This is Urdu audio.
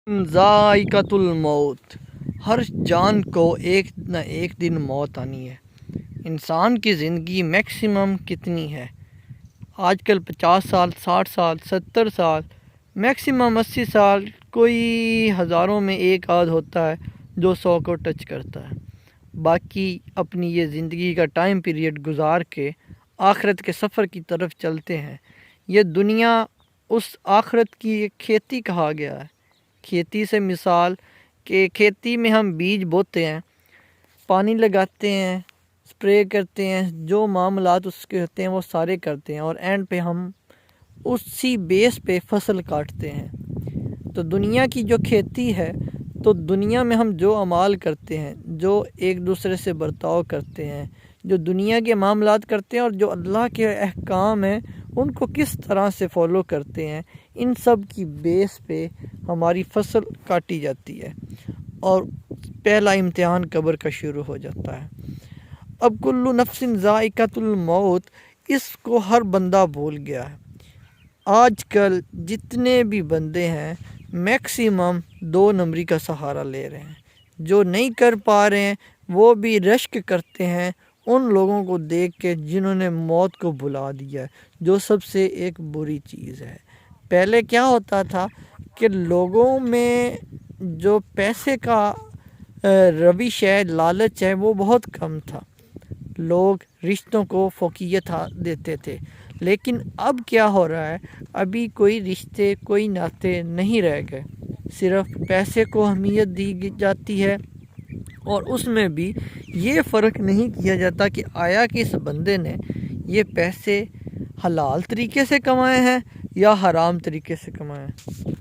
ذائقۃ الموت، ہر جان کو ایک نہ ایک دن موت آنی ہے۔ انسان کی زندگی میکسیمم کتنی ہے؟ آج کل 50 سال، 60 سال، 70 سال، میکسیمم 80 سال، کوئی ہزاروں میں ایک آدھ ہوتا ہے جو 100 کو ٹچ کرتا ہے۔ باقی اپنی یہ زندگی کا ٹائم پیریڈ گزار کے آخرت کے سفر کی طرف چلتے ہیں۔ یہ دنیا اس آخرت کی ایک کھیتی کہا گیا ہے۔ کھیتی سے مثال کہ کھیتی میں ہم بیج بوتے ہیں، پانی لگاتے ہیں، سپرے کرتے ہیں، جو معاملات اس کے ہوتے ہیں وہ سارے کرتے ہیں، اور اینڈ پہ ہم اسی بیس پہ فصل کاٹتے ہیں۔ تو دنیا کی جو کھیتی ہے، تو دنیا میں ہم جو اعمال کرتے ہیں، جو ایک دوسرے سے برتاؤ کرتے ہیں، جو دنیا کے معاملات کرتے ہیں، اور جو اللہ کے احکام ہیں ان کو کس طرح سے فالو کرتے ہیں، ان سب کی بیس پہ ہماری فصل کاٹی جاتی ہے، اور پہلا امتحان قبر کا شروع ہو جاتا ہے۔ اب کل نفس ذائقۃ الموت، اس کو ہر بندہ بھول گیا ہے۔ آج کل جتنے بھی بندے ہیں میکسیمم 2 نمبری کا سہارا لے رہے ہیں۔ جو نہیں کر پا رہے ہیں وہ بھی رشک کرتے ہیں ان لوگوں کو دیکھ کے جنہوں نے موت کو بھلا دیا ہے، جو سب سے ایک بری چیز ہے۔ پہلے کیا ہوتا تھا کہ لوگوں میں جو پیسے کا روش ہے، لالچ ہے، وہ بہت کم تھا۔ لوگ رشتوں کو فوقیت دیتے تھے، لیکن اب کیا ہو رہا ہے، ابھی کوئی رشتے، کوئی ناطے نہیں رہ گئے، صرف پیسے کو اہمیت دی جاتی ہے، اور اس میں بھی یہ فرق نہیں کیا جاتا کہ آیا کہ اس بندے نے یہ پیسے حلال طریقے سے کمائے ہیں یا حرام طریقے سے کمائے ہیں۔